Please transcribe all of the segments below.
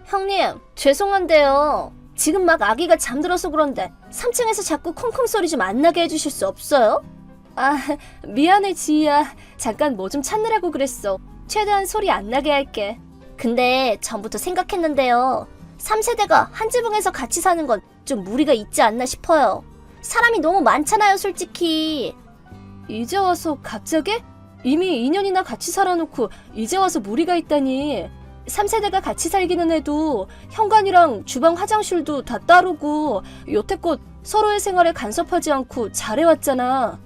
형님, 죄송한데요. 지금 막 아기가 잠들어서 그런데 3층에서 자꾸 쿵쿵 소리 좀 안 나게 해주실 수 없어요? 아, 미안해 지희야. 잠깐 뭐 좀 찾느라고 그랬어. 최대한 소리 안 나게 할게. 근데 전부터 생각했는데요. 3세대가 한 지붕에서 같이 사는 건 좀 무리가 있지 않나 싶어요. 사람이 너무 많잖아요, 솔직히. 이제 와서 갑자기? 이미 2년이나 같이 살아놓고 이제 와서 무리가 있다니. 3세대가 같이 살기는 해도 현관이랑 주방 화장실도 다 따르고 여태껏 서로의 생활에 간섭하지 않고 잘해왔잖아.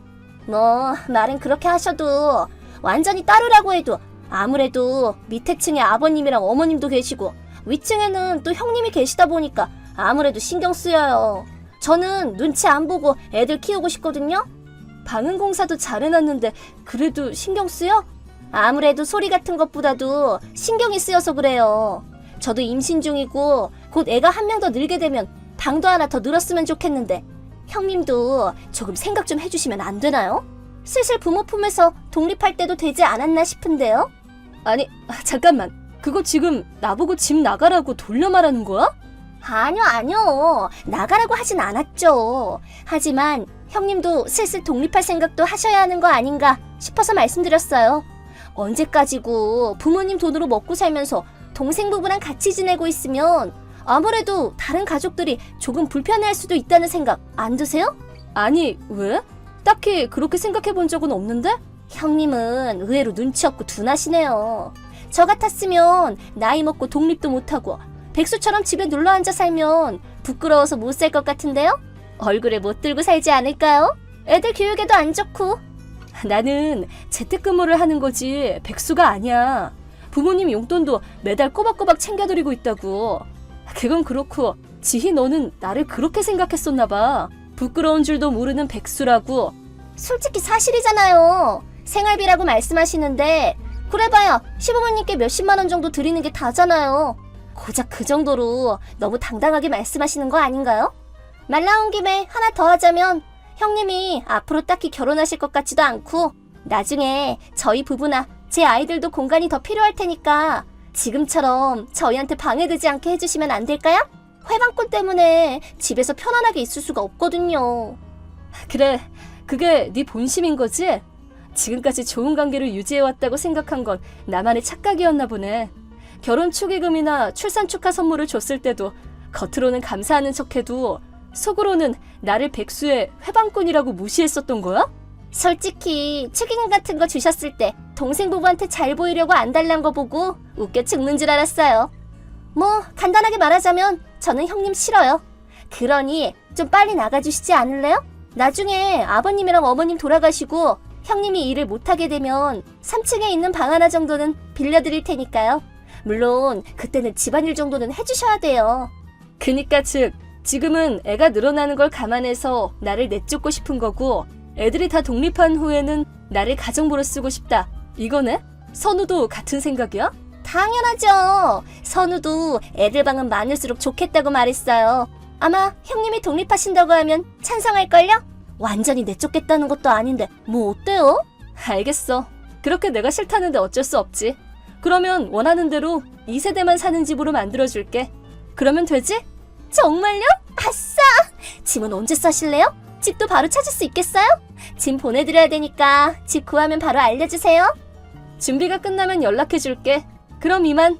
뭐 말은 그렇게 하셔도 완전히 따르라고 해도 아무래도 밑에 층에 아버님이랑 어머님도 계시고 위층에는 또 형님이 계시다 보니까 아무래도 신경 쓰여요. 저는 눈치 안 보고 애들 키우고 싶거든요. 방음 공사도 잘 해놨는데 그래도 신경 쓰여? 아무래도 소리 같은 것보다도 신경이 쓰여서 그래요. 저도 임신 중이고 곧 애가 한 명 더 늘게 되면 방도 하나 더 늘었으면 좋겠는데 형님도 조금 생각 좀 해주시면 안 되나요? 슬슬 부모 품에서 독립할 때도 되지 않았나 싶은데요? 아니, 잠깐만. 그거 지금 나보고 집 나가라고 돌려 말하는 거야? 아니요. 나가라고 하진 않았죠. 하지만 형님도 슬슬 독립할 생각도 하셔야 하는 거 아닌가 싶어서 말씀드렸어요. 언제까지고 부모님 돈으로 먹고 살면서 동생 부부랑 같이 지내고 있으면 아무래도 다른 가족들이 조금 불편해할 수도 있다는 생각 안 드세요? 아니, 왜? 딱히 그렇게 생각해 본 적은 없는데? 형님은 의외로 눈치 없고 둔하시네요. 저 같았으면 나이 먹고 독립도 못하고 백수처럼 집에 눌러앉아 살면 부끄러워서 못 살 것 같은데요? 얼굴에 못 들고 살지 않을까요? 애들 교육에도 안 좋고. 나는 재택근무를 하는 거지 백수가 아니야. 부모님 용돈도 매달 꼬박꼬박 챙겨드리고 있다고. 그건 그렇고 지희 너는 나를 그렇게 생각했었나 봐. 부끄러운 줄도 모르는 백수라고. 솔직히 사실이잖아요. 생활비라고 말씀하시는데 그래봐야 시부모님께 몇십만 원 정도 드리는 게 다잖아요. 고작 그 정도로 너무 당당하게 말씀하시는 거 아닌가요? 말 나온 김에 하나 더 하자면 형님이 앞으로 딱히 결혼하실 것 같지도 않고 나중에 저희 부부나 제 아이들도 공간이 더 필요할 테니까 지금처럼 저희한테 방해되지 않게 해주시면 안 될까요? 회방꾼 때문에 집에서 편안하게 있을 수가 없거든요. 그래, 그게 네 본심인 거지? 지금까지 좋은 관계를 유지해왔다고 생각한 건 나만의 착각이었나 보네. 결혼 축의금이나 출산 축하 선물을 줬을 때도 겉으로는 감사하는 척해도 속으로는 나를 백수의 회방꾼이라고 무시했었던 거야? 솔직히 축의금 같은 거 주셨을 때 동생 부부한테 잘 보이려고 안 달란 거 보고 웃겨 죽는 줄 알았어요. 뭐 간단하게 말하자면 저는 형님 싫어요. 그러니 좀 빨리 나가주시지 않을래요? 나중에 아버님이랑 어머님 돌아가시고 형님이 일을 못하게 되면 3층에 있는 방 하나 정도는 빌려드릴 테니까요. 물론 그때는 집안일 정도는 해주셔야 돼요. 그니까 즉 지금은 애가 늘어나는 걸 감안해서 나를 내쫓고 싶은 거고 애들이 다 독립한 후에는 나를 가정부로 쓰고 싶다. 이거네? 선우도 같은 생각이야? 당연하죠. 선우도 애들 방은 많을수록 좋겠다고 말했어요. 아마 형님이 독립하신다고 하면 찬성할걸요? 완전히 내쫓겠다는 것도 아닌데 뭐 어때요? 알겠어. 그렇게 내가 싫다는데 어쩔 수 없지. 그러면 원하는 대로 2세대만 사는 집으로 만들어줄게. 그러면 되지? 정말요? 아싸! 짐은 언제 싸실래요? 집도 바로 찾을 수 있겠어요? 짐 보내드려야 되니까 집 구하면 바로 알려주세요. 준비가 끝나면 연락해줄게. 그럼 이만.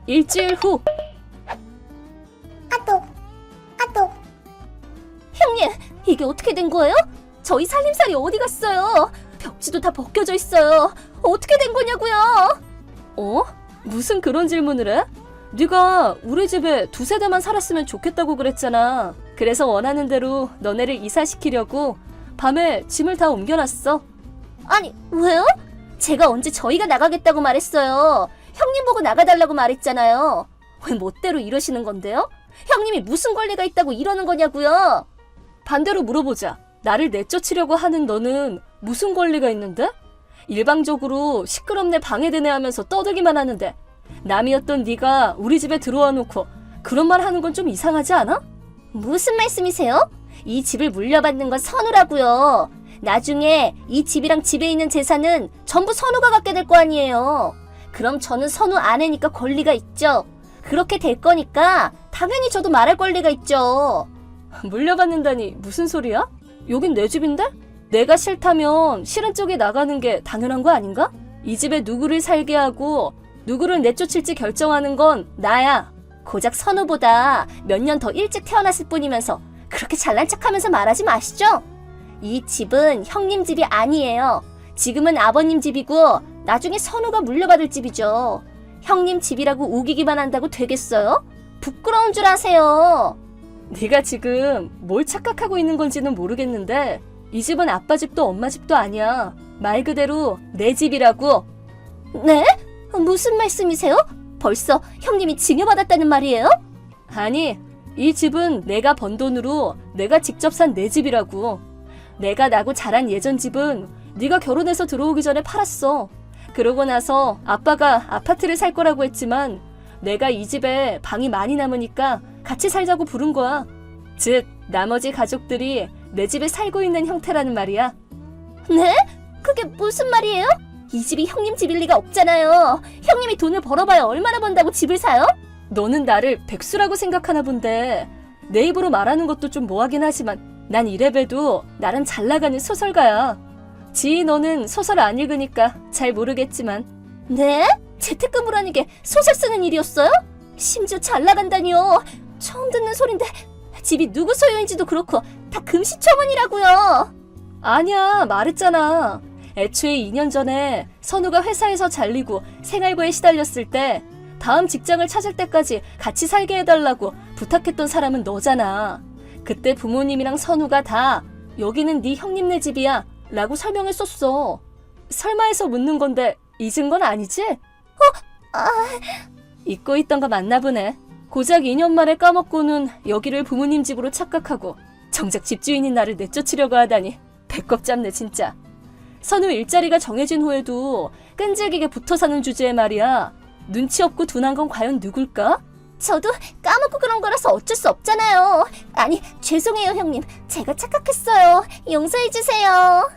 일주일 후. 아똑. 형님, 이게 어떻게 된 거예요? 저희 살림살이 어디 갔어요? 벽지도 다 벗겨져 있어요. 어떻게 된 거냐고요? 어? 무슨 그런 질문을 해? 네가 우리 집에 2세대만 살았으면 좋겠다고 그랬잖아. 그래서 원하는 대로 너네를 이사시키려고 밤에 짐을 다 옮겨놨어. 아니, 왜요? 제가 언제 저희가 나가겠다고 말했어요. 형님 보고 나가달라고 말했잖아요. 왜 멋대로 이러시는 건데요? 형님이 무슨 권리가 있다고 이러는 거냐고요? 반대로 물어보자. 나를 내쫓으려고 하는 너는 무슨 권리가 있는데? 일방적으로 시끄럽네 방해되네 하면서 떠들기만 하는데 남이었던 네가 우리 집에 들어와 놓고 그런 말 하는 건 좀 이상하지 않아? 무슨 말씀이세요? 이 집을 물려받는 건 선우라고요. 나중에 이 집이랑 집에 있는 재산은 전부 선우가 갖게 될 거 아니에요. 그럼 저는 선우 아내니까 권리가 있죠. 그렇게 될 거니까 당연히 저도 말할 권리가 있죠. 물려받는다니 무슨 소리야? 여긴 내 집인데? 내가 싫다면 싫은 쪽에 나가는 게 당연한 거 아닌가? 이 집에 누구를 살게 하고 누구를 내쫓을지 결정하는 건 나야. 고작 선우보다 몇 년 더 일찍 태어났을 뿐이면서 그렇게 잘난 척하면서 말하지 마시죠? 이 집은 형님 집이 아니에요. 지금은 아버님 집이고 나중에 선우가 물려받을 집이죠. 형님 집이라고 우기기만 한다고 되겠어요? 부끄러운 줄 아세요. 네가 지금 뭘 착각하고 있는 건지는 모르겠는데 이 집은 아빠 집도 엄마 집도 아니야. 말 그대로 내 집이라고. 네? 무슨 말씀이세요? 벌써 형님이 징여받았다는 말이에요? 아니, 이 집은 내가 번 돈으로 내가 직접 산 내 집이라고. 내가 나고 자란 예전 집은 네가 결혼해서 들어오기 전에 팔았어. 그러고 나서 아빠가 아파트를 살 거라고 했지만 내가 이 집에 방이 많이 남으니까 같이 살자고 부른 거야. 즉, 나머지 가족들이 내 집에 살고 있는 형태라는 말이야. 네? 그게 무슨 말이에요? 이 집이 형님 집일 리가 없잖아요. 형님이 돈을 벌어봐야 얼마나 번다고 집을 사요? 너는 나를 백수라고 생각하나 본데 내 입으로 말하는 것도 좀 뭐하긴 하지만 난 이래봬도 나름 잘 나가는 소설가야. 지희 너는 소설 안 읽으니까 잘 모르겠지만. 네? 재택근무라는 게 소설 쓰는 일이었어요? 심지어 잘 나간다니요. 처음 듣는 소린데 집이 누구 소유인지도 그렇고 다 금시초문이라고요. 아니야, 말했잖아. 애초에 2년 전에 선우가 회사에서 잘리고 생활고에 시달렸을 때 다음 직장을 찾을 때까지 같이 살게 해달라고 부탁했던 사람은 너잖아. 그때 부모님이랑 선우가 다 여기는 네 형님네 집이야 라고 설명했었어. 설마 해서 묻는 건데 잊은 건 아니지? 잊고 있던 거 맞나 보네. 고작 2년 만에 까먹고는 여기를 부모님 집으로 착각하고 정작 집주인인 나를 내쫓으려고 하다니 배꼽 잡네 진짜. 선우 일자리가 정해진 후에도 끈질기게 붙어 사는 주제에 말이야. 눈치 없고 둔한 건 과연 누굴까? 저도 까먹고 그런 거라서 어쩔 수 없잖아요. 아니, 죄송해요 형님. 제가 착각했어요. 용서해주세요.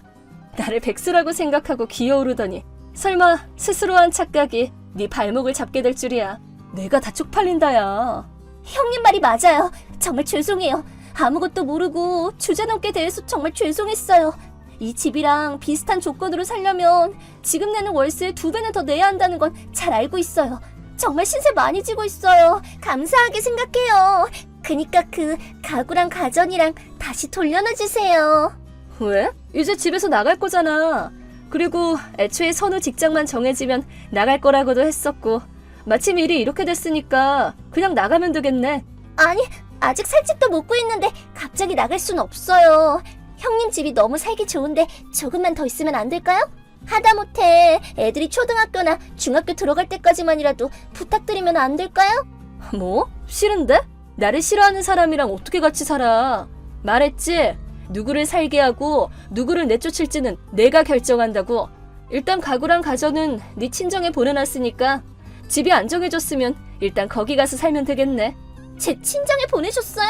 나를 백수라고 생각하고 기어오르더니 설마 스스로 한 착각이 네 발목을 잡게 될 줄이야. 내가 다 쪽팔린다야. 형님 말이 맞아요. 정말 죄송해요. 아무것도 모르고 주제넘게 대해서 정말 죄송했어요. 이 집이랑 비슷한 조건으로 살려면 지금 내는 월세의 2배는 더 내야 한다는 건 잘 알고 있어요. 정말 신세 많이 지고 있어요. 감사하게 생각해요. 그니까 그 가구랑 가전이랑 다시 돌려놔주세요. 왜? 이제 집에서 나갈 거잖아. 그리고 애초에 선우 직장만 정해지면 나갈 거라고도 했었고 마침 일이 이렇게 됐으니까 그냥 나가면 되겠네. 아니, 아직 살 집도 못 구했는데 갑자기 나갈 순 없어요. 형님 집이 너무 살기 좋은데 조금만 더 있으면 안 될까요? 하다못해 애들이 초등학교나 중학교 들어갈 때까지만이라도 부탁드리면 안 될까요? 뭐? 싫은데? 나를 싫어하는 사람이랑 어떻게 같이 살아? 말했지? 누구를 살게 하고 누구를 내쫓을지는 내가 결정한다고. 일단 가구랑 가전은 네 친정에 보내놨으니까 집이 안 정해졌으면 일단 거기 가서 살면 되겠네. 제 친정에 보내셨어요?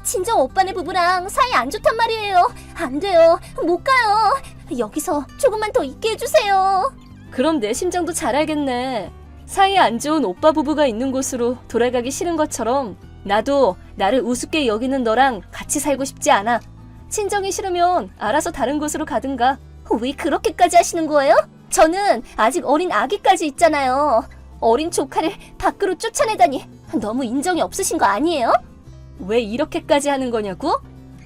친정 오빠네 부부랑 사이 안 좋단 말이에요. 안 돼요. 못 가요. 여기서 조금만 더 있게 해주세요. 그럼 내 심정도 잘 알겠네. 사이 안 좋은 오빠 부부가 있는 곳으로 돌아가기 싫은 것처럼 나도 나를 우습게 여기는 너랑 같이 살고 싶지 않아. 친정이 싫으면 알아서 다른 곳으로 가든가. 왜 그렇게까지 하시는 거예요? 저는 아직 어린 아기까지 있잖아요. 어린 조카를 밖으로 쫓아내다니 너무 인정이 없으신 거 아니에요? 왜 이렇게까지 하는 거냐고?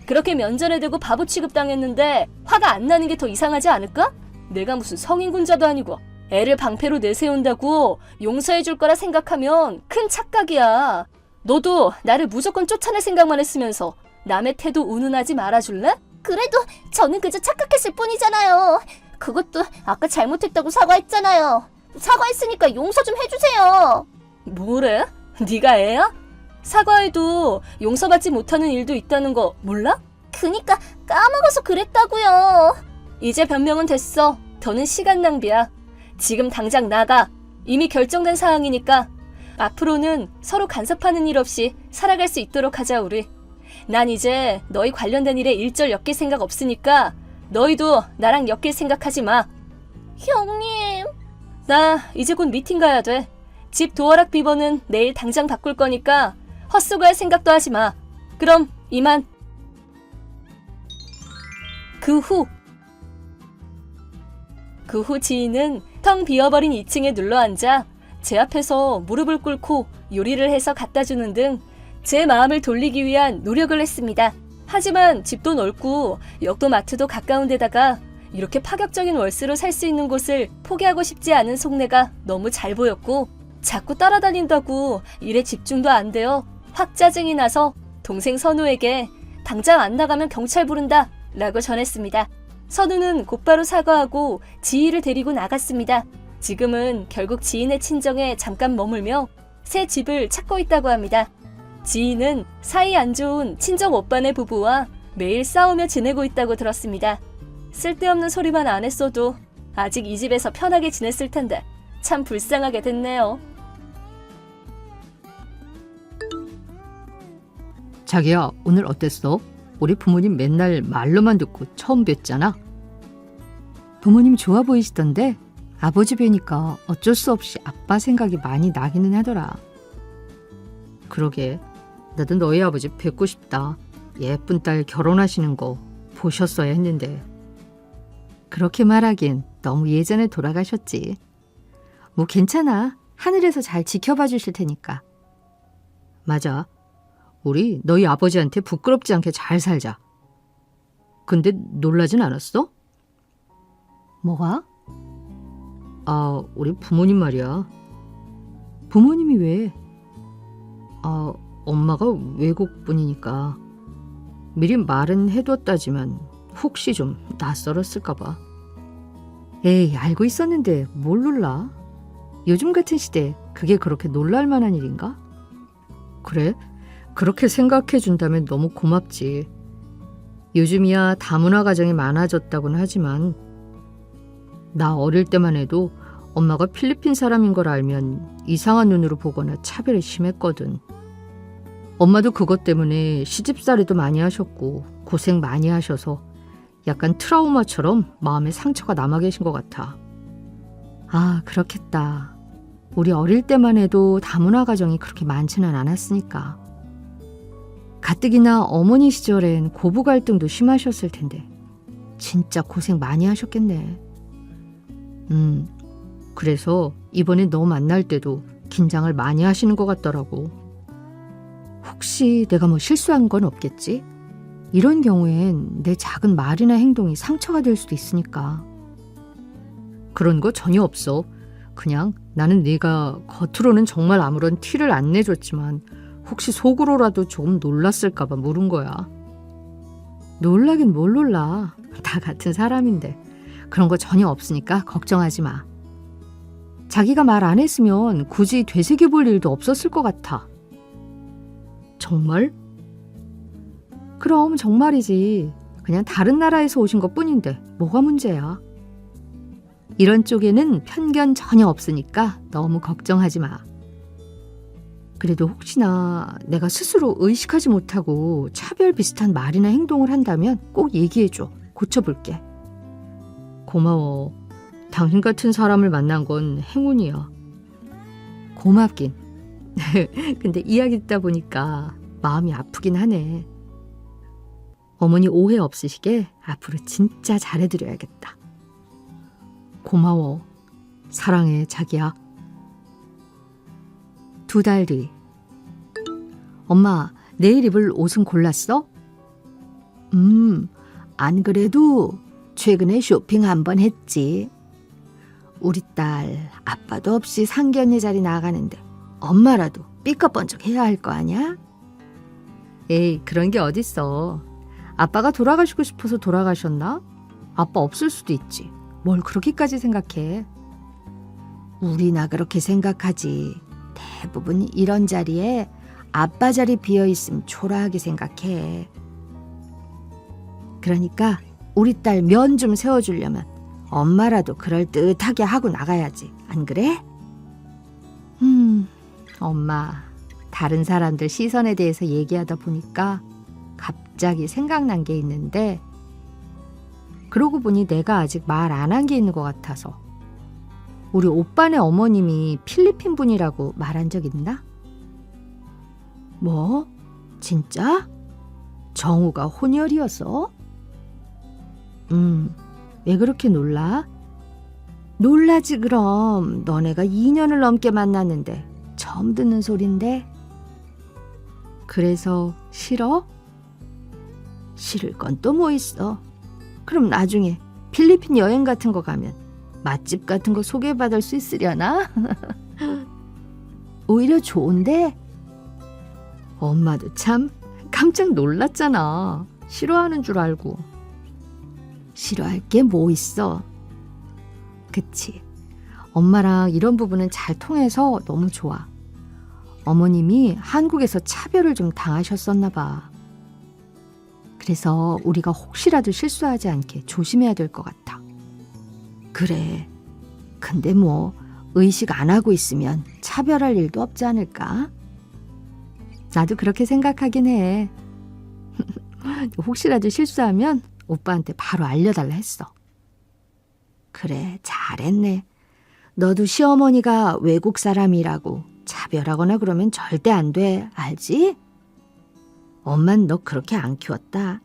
그렇게 면전에 대고 바보 취급당했는데 화가 안 나는 게 더 이상하지 않을까? 내가 무슨 성인군자도 아니고 애를 방패로 내세운다고 용서해줄 거라 생각하면 큰 착각이야. 너도 나를 무조건 쫓아낼 생각만 했으면서 남의 태도 운운하지 말아줄래? 그래도 저는 그저 착각했을 뿐이잖아요. 그것도 아까 잘못했다고 사과했잖아요. 사과했으니까 용서 좀 해주세요. 뭐래? 네가 애야? 사과해도 용서받지 못하는 일도 있다는 거 몰라? 그니까 까먹어서 그랬다고요. 이제 변명은 됐어. 더는 시간 낭비야. 지금 당장 나가. 이미 결정된 사항이니까 앞으로는 서로 간섭하는 일 없이 살아갈 수 있도록 하자 우리. 난 이제 너희 관련된 일에 일절 엮일 생각 없으니까 너희도 나랑 엮일 생각하지 마. 형님. 나 이제 곧 미팅 가야 돼. 집 도어락 비번은 내일 당장 바꿀 거니까 헛수고할 생각도 하지 마. 그럼 이만. 그 후 지인은 텅 비어버린 2층에 눌러앉아 제 앞에서 무릎을 꿇고 요리를 해서 갖다 주는 등 제 마음을 돌리기 위한 노력을 했습니다. 하지만 집도 넓고 역도 마트도 가까운 데다가 이렇게 파격적인 월세로 살 수 있는 곳을 포기하고 싶지 않은 속내가 너무 잘 보였고 자꾸 따라다닌다고 일에 집중도 안 되어 확 짜증이 나서 동생 선우에게 당장 안 나가면 경찰 부른다 라고 전했습니다. 선우는 곧바로 사과하고 지희를 데리고 나갔습니다. 지금은 결국 지인의 친정에 잠깐 머물며 새 집을 찾고 있다고 합니다. 지인은 사이 안 좋은 친정 오빠네 부부와 매일 싸우며 지내고 있다고 들었습니다. 쓸데없는 소리만 안 했어도 아직 이 집에서 편하게 지냈을 텐데 참 불쌍하게 됐네요. 자기야, 오늘 어땠어? 우리 부모님 맨날 말로만 듣고 처음 뵀잖아. 부모님 좋아 보이시던데 아버지 뵈니까 어쩔 수 없이 아빠 생각이 많이 나기는 하더라. 그러게, 나도 너희 아버지 뵙고 싶다. 예쁜 딸 결혼하시는 거 보셨어야 했는데. 그렇게 말하긴 너무 예전에 돌아가셨지. 뭐 괜찮아. 하늘에서 잘 지켜봐 주실 테니까. 맞아. 우리 너희 아버지한테 부끄럽지 않게 잘 살자. 근데 놀라진 않았어? 뭐가? 우리 부모님 말이야. 부모님이 왜? 엄마가 외국 분이니까 미리 말은 해뒀다지만 혹시 좀 낯설었을까 봐. 에이, 알고 있었는데 뭘 놀라? 요즘 같은 시대에 그게 그렇게 놀랄 만한 일인가? 그래? 그렇게 생각해 준다면 너무 고맙지. 요즘이야 다문화 가정이 많아졌다고는 하지만 나 어릴 때만 해도 엄마가 필리핀 사람인 걸 알면 이상한 눈으로 보거나 차별이 심했거든. 엄마도 그것 때문에 시집살이도 많이 하셨고 고생 많이 하셔서 약간 트라우마처럼 마음에 상처가 남아 계신 것 같아. 아, 그렇겠다. 우리 어릴 때만 해도 다문화 가정이 그렇게 많지는 않았으니까. 가뜩이나 어머니 시절엔 고부 갈등도 심하셨을 텐데 진짜 고생 많이 하셨겠네. 그래서 이번에 너 만날 때도 긴장을 많이 하시는 것 같더라고. 혹시 내가 뭐 실수한 건 없겠지? 이런 경우엔 내 작은 말이나 행동이 상처가 될 수도 있으니까. 그런 거 전혀 없어. 그냥 나는 네가 겉으로는 정말 아무런 티를 안 내줬지만 혹시 속으로라도 조금 놀랐을까 봐 물은 거야. 놀라긴 뭘 놀라. 다 같은 사람인데. 그런 거 전혀 없으니까 걱정하지 마. 자기가 말 안 했으면 굳이 되새겨 볼 일도 없었을 것 같아. 정말? 그럼 정말이지. 그냥 다른 나라에서 오신 것 뿐인데 뭐가 문제야. 이런 쪽에는 편견 전혀 없으니까 너무 걱정하지 마. 그래도 혹시나 내가 스스로 의식하지 못하고 차별 비슷한 말이나 행동을 한다면 꼭 얘기해줘. 고쳐볼게. 고마워. 당신 같은 사람을 만난 건 행운이야. 고맙긴. 근데 이야기 듣다 보니까 마음이 아프긴 하네. 어머니 오해 없으시게 앞으로 진짜 잘해드려야겠다. 고마워. 사랑해, 자기야. 2달 뒤. 엄마, 내일 입을 옷은 골랐어? 안 그래도 최근에 쇼핑 한번 했지. 우리 딸 아빠도 없이 상견례 자리 나가는데 엄마라도 삐까뻔쩍 해야 할 거 아냐? 에이, 그런 게 어딨어. 아빠가 돌아가시고 싶어서 돌아가셨나? 아빠 없을 수도 있지. 뭘 그렇게까지 생각해. 우리나 그렇게 생각하지. 대부분 이런 자리에 아빠 자리 비어있음 초라하게 생각해. 그러니까 우리 딸 면 좀 세워주려면 엄마라도 그럴듯하게 하고 나가야지. 안 그래? 엄마, 다른 사람들 시선에 대해서 얘기하다 보니까 갑자기 생각난 게 있는데 그러고 보니 내가 아직 말 안 한 게 있는 것 같아서. 우리 오빠네 어머님이 필리핀 분이라고 말한 적 있나? 뭐? 진짜? 정우가 혼혈이었어? 왜 그렇게 놀라? 놀라지 그럼. 너네가 2년을 넘게 만났는데 처음 듣는 소린데. 그래서 싫어? 싫을 건 또 뭐 있어. 그럼 나중에 필리핀 여행 같은 거 가면 맛집 같은 거 소개받을 수 있으려나? 오히려 좋은데? 엄마도 참 깜짝 놀랐잖아. 싫어하는 줄 알고. 싫어할 게 뭐 있어? 그치. 엄마랑 이런 부분은 잘 통해서 너무 좋아. 어머님이 한국에서 차별을 좀 당하셨었나 봐. 그래서 우리가 혹시라도 실수하지 않게 조심해야 될 것 같아. 그래. 근데 뭐 의식 안 하고 있으면 차별할 일도 없지 않을까? 나도 그렇게 생각하긴 해. 혹시라도 실수하면 오빠한테 바로 알려달라 했어. 그래, 잘했네. 너도 시어머니가 외국 사람이라고 차별하거나 그러면 절대 안 돼. 알지? 엄만 너 그렇게 안 키웠다.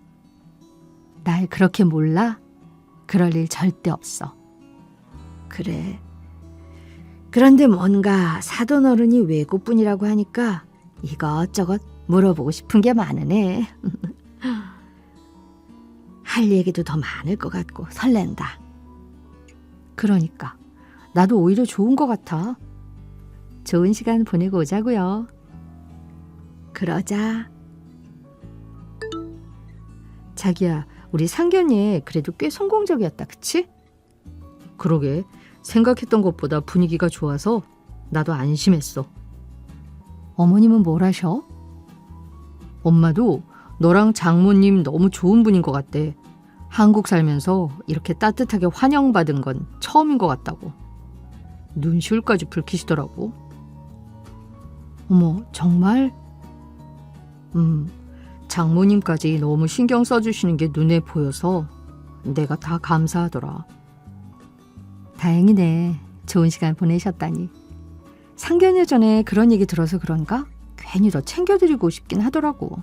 날 그렇게 몰라? 그럴 일 절대 없어. 그래. 그런데 뭔가 사돈 어른이 외국분이라고 하니까 이것저것 물어보고 싶은 게 많으네. 할 얘기도 더 많을 것 같고 설렌다. 그러니까 나도 오히려 좋은 것 같아. 좋은 시간 보내고 오자고요. 그러자. 자기야, 우리 상견례 그래도 꽤 성공적이었다, 그치? 그러게, 생각했던 것보다 분위기가 좋아서 나도 안심했어. 어머님은 뭘 하셔? 엄마도 너랑 장모님 너무 좋은 분인 것 같대. 한국 살면서 이렇게 따뜻하게 환영받은 건 처음인 것 같다고. 눈시울까지 붉히시더라고. 어머, 정말? 장모님까지 너무 신경 써주시는 게 눈에 보여서 내가 다 감사하더라. 다행이네. 좋은 시간 보내셨다니. 상견례 전에 그런 얘기 들어서 그런가? 괜히 더 챙겨드리고 싶긴 하더라고.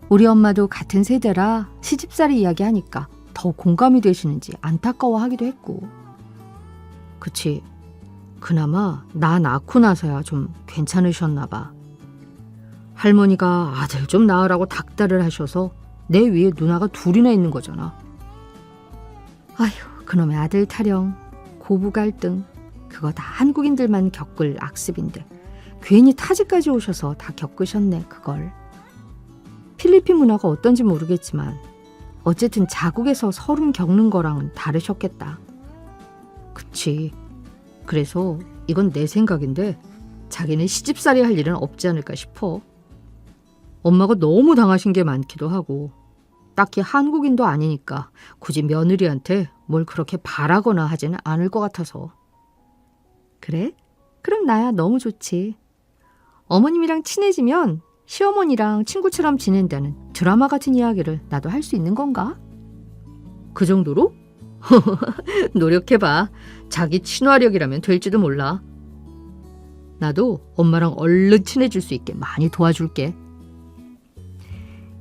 우리 엄마도 같은 세대라 시집살이 이야기하니까 더 공감이 되시는지 안타까워하기도 했고. 그치. 그나마 나 낳고 나서야 좀 괜찮으셨나 봐. 할머니가 아들 좀 낳으라고 닥달을 하셔서 내 위에 누나가 둘이나 있는 거잖아. 아휴, 그놈의 아들 타령, 고부 갈등, 그거 다 한국인들만 겪을 악습인데 괜히 타지까지 오셔서 다 겪으셨네, 그걸. 필리핀 문화가 어떤지 모르겠지만 어쨌든 자국에서 서름 겪는 거랑은 다르셨겠다. 그치. 그래서 이건 내 생각인데 자기는 시집살이 할 일은 없지 않을까 싶어. 엄마가 너무 당하신 게 많기도 하고 딱히 한국인도 아니니까 굳이 며느리한테 뭘 그렇게 바라거나 하지는 않을 것 같아서. 그래? 그럼 나야 너무 좋지. 어머님이랑 친해지면 시어머니랑 친구처럼 지낸다는 드라마 같은 이야기를 나도 할 수 있는 건가? 그 정도로? 노력해봐. 자기 친화력이라면 될지도 몰라. 나도 엄마랑 얼른 친해질 수 있게 많이 도와줄게.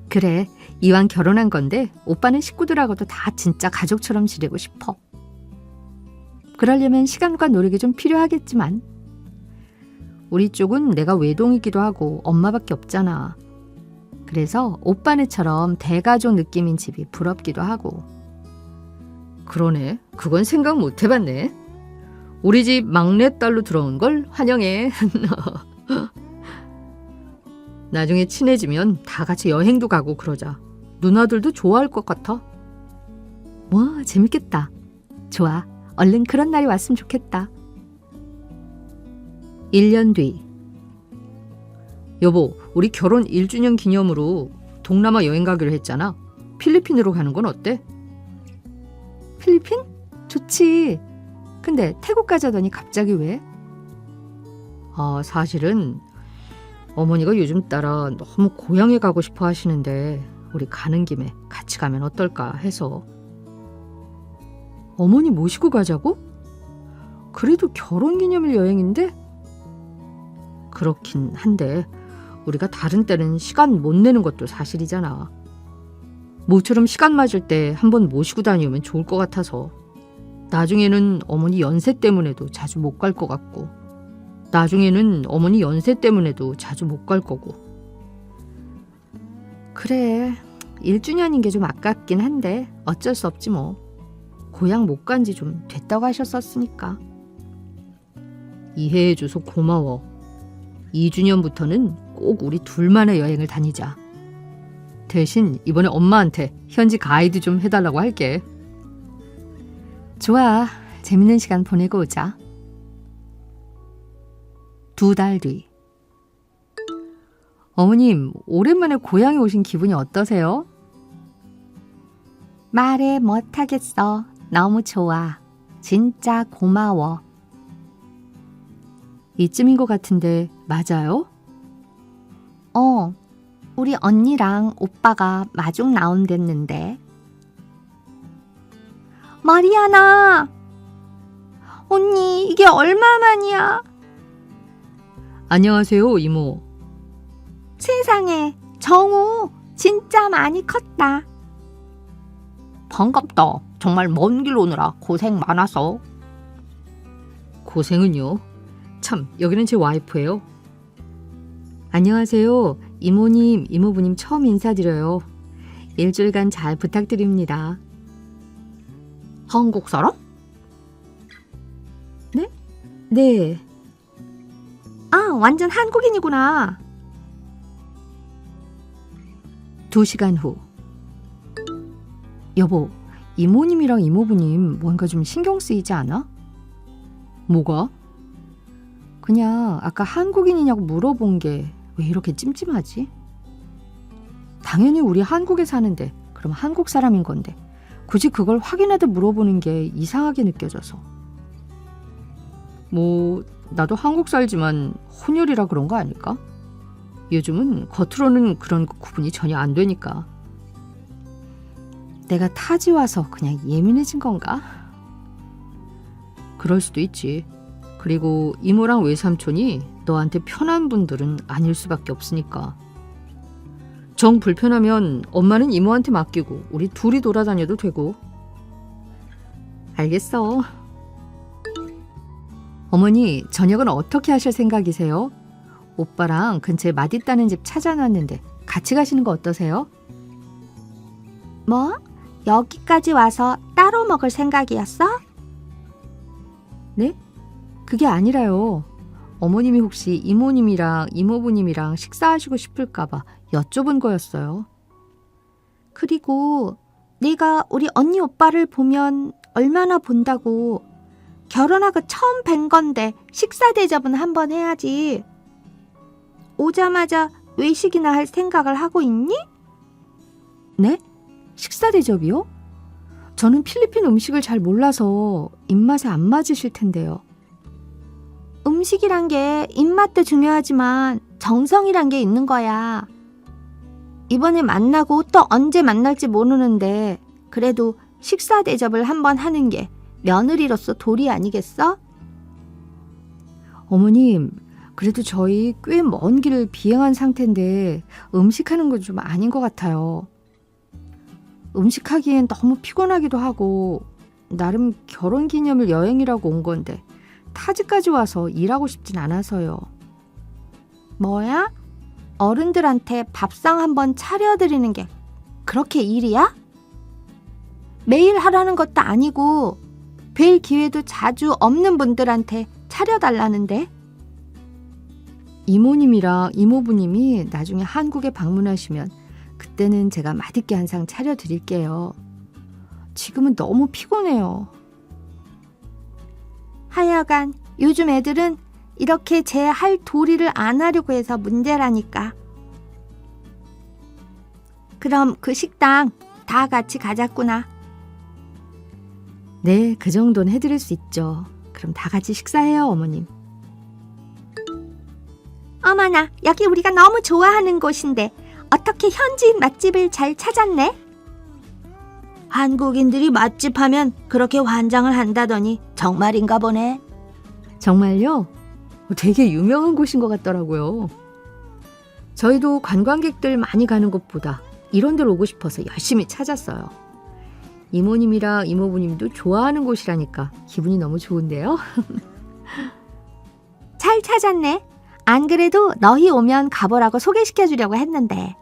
그래, 이왕 결혼한 건데 오빠는 식구들하고도 다 진짜 가족처럼 지내고 싶어. 그러려면 시간과 노력이 좀 필요하겠지만 우리 쪽은 내가 외동이기도 하고 엄마밖에 없잖아. 그래서 오빠네처럼 대가족 느낌인 집이 부럽기도 하고. 그러네. 그건 생각 못 해봤네. 우리 집 막내딸로 들어온 걸 환영해. 나중에 친해지면 다 같이 여행도 가고 그러자. 누나들도 좋아할 것 같아. 와, 재밌겠다. 좋아. 얼른 그런 날이 왔으면 좋겠다. 1년 뒤. 여보, 우리 결혼 1주년 기념으로 동남아 여행 가기로 했잖아. 필리핀으로 가는 건 어때? 필리핀? 좋지. 근데 태국 가자더니 갑자기 왜? 사실은 어머니가 요즘 따라 너무 고향에 가고 싶어 하시는데 우리 가는 김에 같이 가면 어떨까 해서. 어머니 모시고 가자고? 그래도 결혼기념일 여행인데? 그렇긴 한데 우리가 다른 때는 시간 못 내는 것도 사실이잖아. 모처럼 시간 맞을 때 한번 모시고 다니면 좋을 것 같아서. 나중에는 어머니 연세 때문에도 자주 못 갈 것 같고, 나중에는 어머니 연세 때문에도 자주 못 갈 거고. 그래, 1주년인 게 좀 아깝긴 한데 어쩔 수 없지 뭐. 고향 못 간 지 좀 됐다고 하셨었으니까. 이해해줘서 고마워. 2주년부터는 꼭 우리 둘만의 여행을 다니자. 대신 이번에 엄마한테 현지 가이드 좀 해달라고 할게. 좋아, 재밌는 시간 보내고 오자. 2달 뒤. 어머님, 오랜만에 고향에 오신 기분이 어떠세요? 말해 못하겠어. 너무 좋아. 진짜 고마워. 이쯤인 것 같은데 맞아요? 우리 언니랑 오빠가 마중 나온댔는데. 마리아나! 언니, 이게 얼마만이야? 안녕하세요, 이모. 세상에, 정우 진짜 많이 컸다. 반갑다. 정말 먼 길 오느라 고생 많아서. 고생은요? 참, 여기는 제 와이프예요. 안녕하세요. 이모님, 이모부님 처음 인사드려요. 일주일간 잘 부탁드립니다. 한국 사람? 네? 네. 아, 완전 한국인이구나. 2시간 후. 여보, 이모님이랑 이모부님 뭔가 좀 신경 쓰이지 않아? 뭐가? 그냥 아까 한국인이냐고 물어본 게 왜 이렇게 찜찜하지? 당연히 우리 한국에 사는데 그럼 한국 사람인 건데 굳이 그걸 확인하듯 물어보는 게 이상하게 느껴져서. 뭐 나도 한국 살지만 혼혈이라 그런 거 아닐까? 요즘은 겉으로는 그런 구분이 전혀 안 되니까. 내가 타지 와서 그냥 예민해진 건가? 그럴 수도 있지. 그리고 이모랑 외삼촌이 너한테 편한 분들은 아닐 수밖에 없으니까. 정 불편하면 엄마는 이모한테 맡기고 우리 둘이 돌아다녀도 되고. 알겠어. 어머니, 저녁은 어떻게 하실 생각이세요? 오빠랑 근처에 맛있다는 집 찾아놨는데 같이 가시는 거 어떠세요? 뭐? 여기까지 와서 따로 먹을 생각이었어? 네? 그게 아니라요. 어머님이 혹시 이모님이랑 이모부님이랑 식사하시고 싶을까봐 여쭤본 거였어요. 그리고 내가 우리 언니 오빠를 보면 얼마나 본다고. 결혼하고 처음 뵌 건데 식사 대접은 한번 해야지. 오자마자 외식이나 할 생각을 하고 있니? 네? 식사 대접이요? 저는 필리핀 음식을 잘 몰라서 입맛에 안 맞으실 텐데요. 음식이란 게 입맛도 중요하지만 정성이란 게 있는 거야. 이번에 만나고 또 언제 만날지 모르는데 그래도 식사 대접을 한번 하는 게 며느리로서 도리 아니겠어? 어머님, 그래도 저희 꽤 먼 길을 비행한 상태인데 음식하는 건 좀 아닌 것 같아요. 음식하기엔 너무 피곤하기도 하고 나름 결혼기념일 여행이라고 온 건데 타지까지 와서 일하고 싶진 않아서요. 뭐야? 어른들한테 밥상 한번 차려드리는 게 그렇게 일이야? 매일 하라는 것도 아니고 뵐 기회도 자주 없는 분들한테 차려달라는데. 이모님이랑 이모부님이 나중에 한국에 방문하시면 그때는 제가 맛있게 한 상 차려드릴게요. 지금은 너무 피곤해요. 하여간 요즘 애들은 이렇게 제 할 도리를 안 하려고 해서 문제라니까. 그럼 그 식당 다 같이 가자꾸나. 네, 그 정도는 해드릴 수 있죠. 그럼 다 같이 식사해요, 어머님. 어머나, 여기 우리가 너무 좋아하는 곳인데 어떻게 현지인 맛집을 잘 찾았네? 한국인들이 맛집 하면 그렇게 환장을 한다더니 정말인가 보네. 정말요? 되게 유명한 곳인 것 같더라고요. 저희도 관광객들 많이 가는 곳보다 이런 데로 오고 싶어서 열심히 찾았어요. 이모님이랑 이모부님도 좋아하는 곳이라니까 기분이 너무 좋은데요. 잘 찾았네. 안 그래도 너희 오면 가보라고 소개시켜주려고 했는데.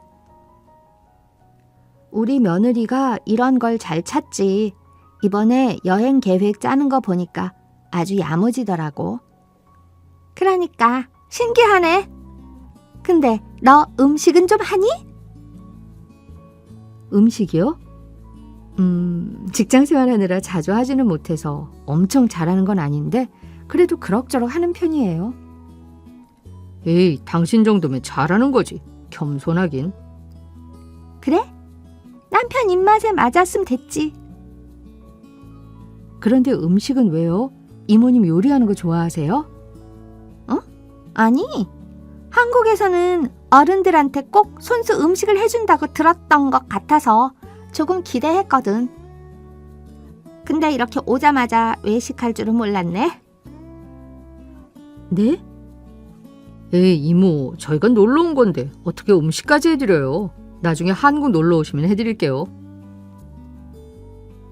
우리 며느리가 이런 걸 잘 찾지. 이번에 여행 계획 짜는 거 보니까 아주 야무지더라고. 그러니까 신기하네. 근데 너 음식은 좀 하니? 음식이요? 직장 생활하느라 자주 하지는 못해서 엄청 잘하는 건 아닌데 그래도 그럭저럭 하는 편이에요. 에이, 당신 정도면 잘하는 거지. 겸손하긴. 그래? 남편 입맛에 맞았으면 됐지. 그런데 음식은 왜요? 이모님 요리하는 거 좋아하세요? 아니, 한국에서는 어른들한테 꼭 손수 음식을 해준다고 들었던 것 같아서 조금 기대했거든. 근데 이렇게 오자마자 외식할 줄은 몰랐네. 네? 에이, 이모, 저희가 놀러 온 건데 어떻게 음식까지 해드려요? 나중에 한국 놀러 오시면 해드릴게요.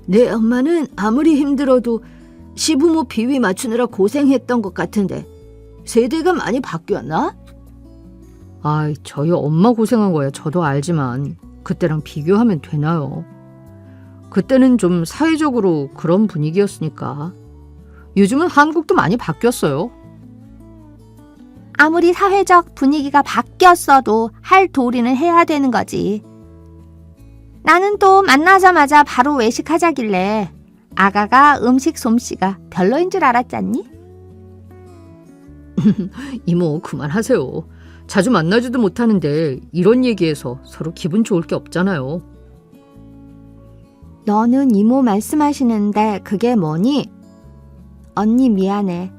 내 엄마는 아무리 힘들어도 시부모 비위 맞추느라 고생했던 것 같은데 세대가 많이 바뀌었나? 아이, 저희 엄마 고생한 거야 저도 알지만 그때랑 비교하면 되나요? 그때는 좀 사회적으로 그런 분위기였으니까. 요즘은 한국도 많이 바뀌었어요. 아무리 사회적 분위기가 바뀌었어도 할 도리는 해야 되는 거지. 나는 또 만나자마자 바로 외식하자길래 아가가 음식 솜씨가 별로인 줄 알았잖니? 이모, 그만하세요. 자주 만나지도 못하는데 이런 얘기해서 서로 기분 좋을 게 없잖아요. 너는 이모 말씀하시는데 그게 뭐니? 언니 미안해.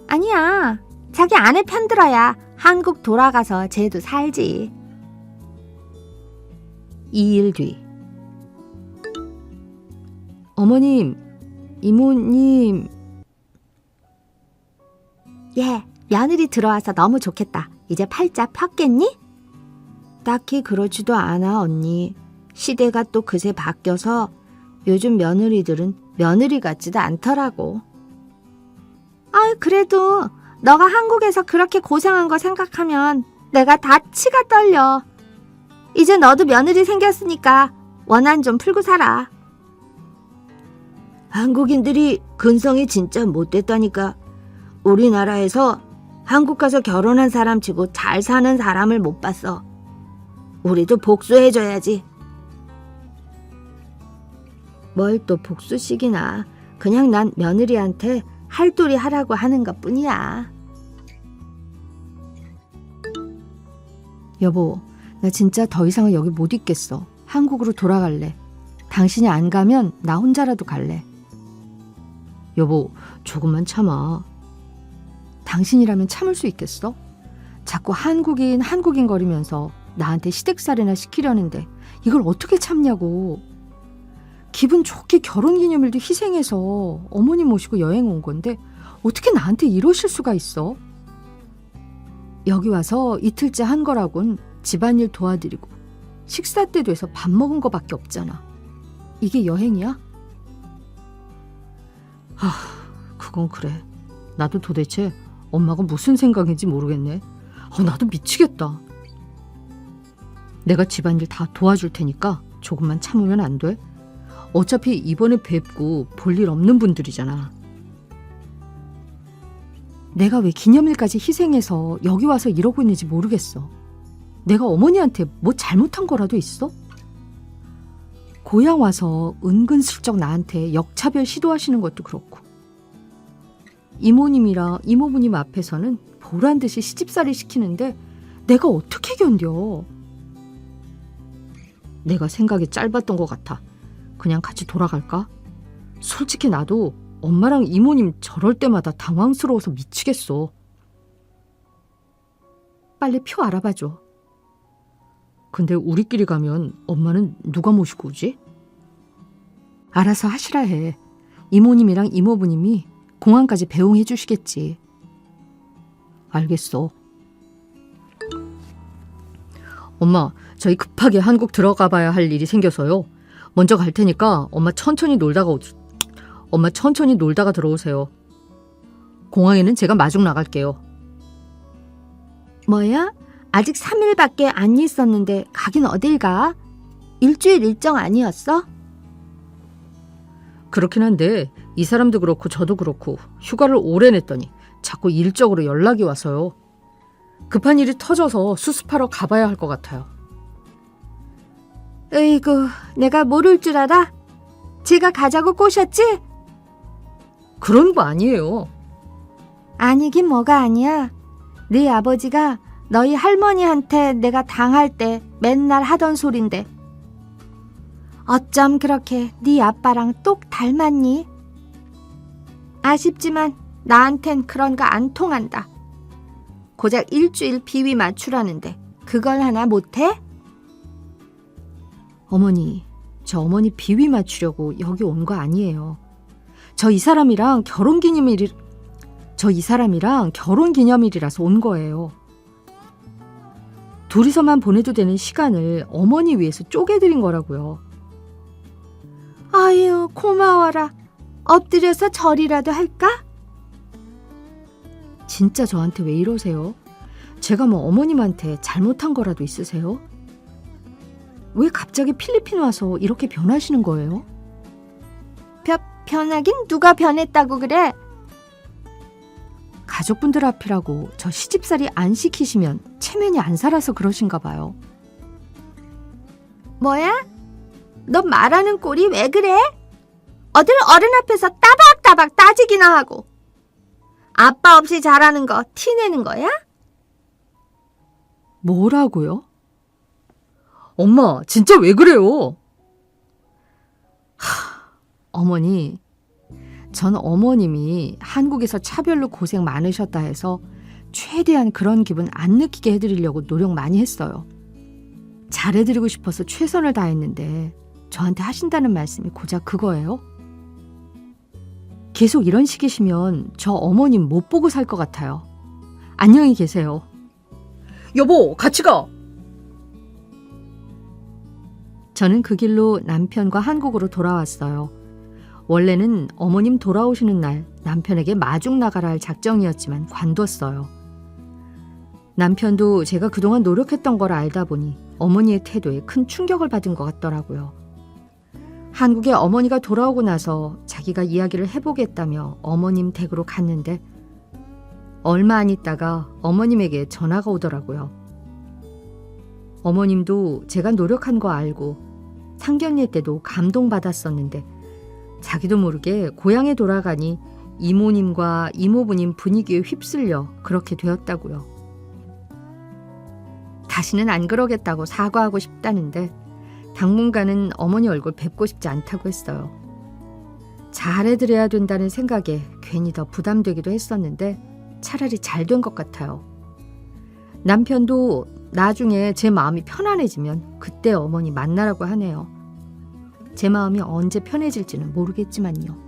아니야. 자기 아내 편들어야 한국 돌아가서 쟤도 살지. 2일 뒤. 어머님, 이모님. 예, 며느리 들어와서 너무 좋겠다. 이제 팔자 폈겠니? 딱히 그렇지도 않아, 언니. 시대가 또 그새 바뀌어서 요즘 며느리들은 며느리 같지도 않더라고. 아이, 그래도 너가 한국에서 그렇게 고생한 거 생각하면 내가 다 치가 떨려. 이제 너도 며느리 생겼으니까 원한 좀 풀고 살아. 한국인들이 근성이 진짜 못됐다니까. 우리나라에서 한국 가서 결혼한 사람 치고 잘 사는 사람을 못 봤어. 우리도 복수해줘야지. 뭘 또 복수식이나. 그냥 난 며느리한테 할도리 하라고 하는 것뿐이야. 여보, 나 진짜 더 이상은 여기 못 있겠어. 한국으로 돌아갈래. 당신이 안 가면 나 혼자라도 갈래. 여보, 조금만 참아. 당신이라면 참을 수 있겠어? 자꾸 한국인 거리면서 나한테 시댁살이나 시키려는데 이걸 어떻게 참냐고. 기분 좋게 결혼기념일도 희생해서 어머님 모시고 여행 온 건데 어떻게 나한테 이러실 수가 있어? 여기 와서 이틀째 한 거라곤 집안일 도와드리고 식사 때 돼서 밥 먹은 거밖에 없잖아. 이게 여행이야? 그건 그래. 나도 도대체 엄마가 무슨 생각인지 모르겠네. 나도 미치겠다. 내가 집안일 다 도와줄 테니까 조금만 참으면 안 돼? 어차피 이번에 뵙고 볼 일 없는 분들이잖아. 내가 왜 기념일까지 희생해서 여기 와서 이러고 있는지 모르겠어. 내가 어머니한테 뭐 잘못한 거라도 있어? 고향 와서 은근슬쩍 나한테 역차별 시도하시는 것도 그렇고 이모님이랑 이모부님 앞에서는 보란 듯이 시집살이 시키는데 내가 어떻게 견뎌? 내가 생각이 짧았던 것 같아. 그냥 같이 돌아갈까? 솔직히 나도 엄마랑 이모님 저럴 때마다 당황스러워서 미치겠어. 빨리 표 알아봐줘. 근데 우리끼리 가면 엄마는 누가 모시고 오지? 알아서 하시라 해. 이모님이랑 이모부님이 공항까지 배웅해 주시겠지. 알겠어. 엄마, 저희 급하게 한국 들어가 봐야 할 일이 생겨서요. 먼저 갈 테니까 엄마 천천히 놀다가 들어오세요. 공항에는 제가 마중 나갈게요. 뭐야? 아직 3일밖에 안 있었는데 가긴 어딜 가? 일주일 일정 아니었어? 그렇긴 한데 이 사람도 그렇고 저도 그렇고 휴가를 오래 냈더니 자꾸 일적으로 연락이 와서요. 급한 일이 터져서 수습하러 가봐야 할 것 같아요. 으이구, 내가 모를 줄 알아? 제가 가자고 꼬셨지? 그런 거 아니에요. 아니긴 뭐가 아니야. 네 아버지가 너희 할머니한테 내가 당할 때 맨날 하던 소린데 어쩜 그렇게 네 아빠랑 똑 닮았니? 아쉽지만 나한텐 그런 거 안 통한다. 고작 일주일 비위 맞추라는데 그걸 하나 못해? 어머니, 저 어머니 비위 맞추려고 여기 온 거 아니에요. 저 이 사람이랑 결혼기념일이라서 온 거예요. 둘이서만 보내도 되는 시간을 어머니 위해서 쪼개드린 거라고요. 아유, 고마워라. 엎드려서 절이라도 할까? 진짜 저한테 왜 이러세요? 제가 뭐 어머님한테 잘못한 거라도 있으세요? 왜 갑자기 필리핀 와서 이렇게 변하시는 거예요? 변하긴 누가 변했다고 그래? 가족분들 앞이라고 저 시집살이 안 시키시면 체면이 안 살아서 그러신가 봐요. 뭐야? 너 말하는 꼴이 왜 그래? 어딜 어른 앞에서 따박따박 따지기나 하고. 아빠 없이 잘하는 거 티내는 거야? 뭐라고요? 엄마, 진짜 왜 그래요? 어머니, 전 어머님이 한국에서 차별로 고생 많으셨다 해서 최대한 그런 기분 안 느끼게 해드리려고 노력 많이 했어요. 잘해드리고 싶어서 최선을 다했는데 저한테 하신다는 말씀이 고작 그거예요? 계속 이런 식이시면 저 어머님 못 보고 살 것 같아요. 안녕히 계세요. 여보, 같이 가! 저는 그 길로 남편과 한국으로 돌아왔어요. 원래는 어머님 돌아오시는 날 남편에게 마중 나가라 할 작정이었지만 관뒀어요. 남편도 제가 그동안 노력했던 걸 알다 보니 어머니의 태도에 큰 충격을 받은 것 같더라고요. 한국에 어머니가 돌아오고 나서 자기가 이야기를 해보겠다며 어머님 댁으로 갔는데 얼마 안 있다가 어머님에게 전화가 오더라고요. 어머님도 제가 노력한 거 알고 상견례 때도 감동받았었는데 자기도 모르게 고향에 돌아가니 이모님과 이모부님 분위기에 휩쓸려 그렇게 되었다고요. 다시는 안 그러겠다고 사과하고 싶다는데 당분간은 어머니 얼굴 뵙고 싶지 않다고 했어요. 잘해드려야 된다는 생각에 괜히 더 부담되기도 했었는데 차라리 잘 된 것 같아요. 남편도 나중에 제 마음이 편안해지면 그때 어머니 만나라고 하네요. 제 마음이 언제 편해질지는 모르겠지만요.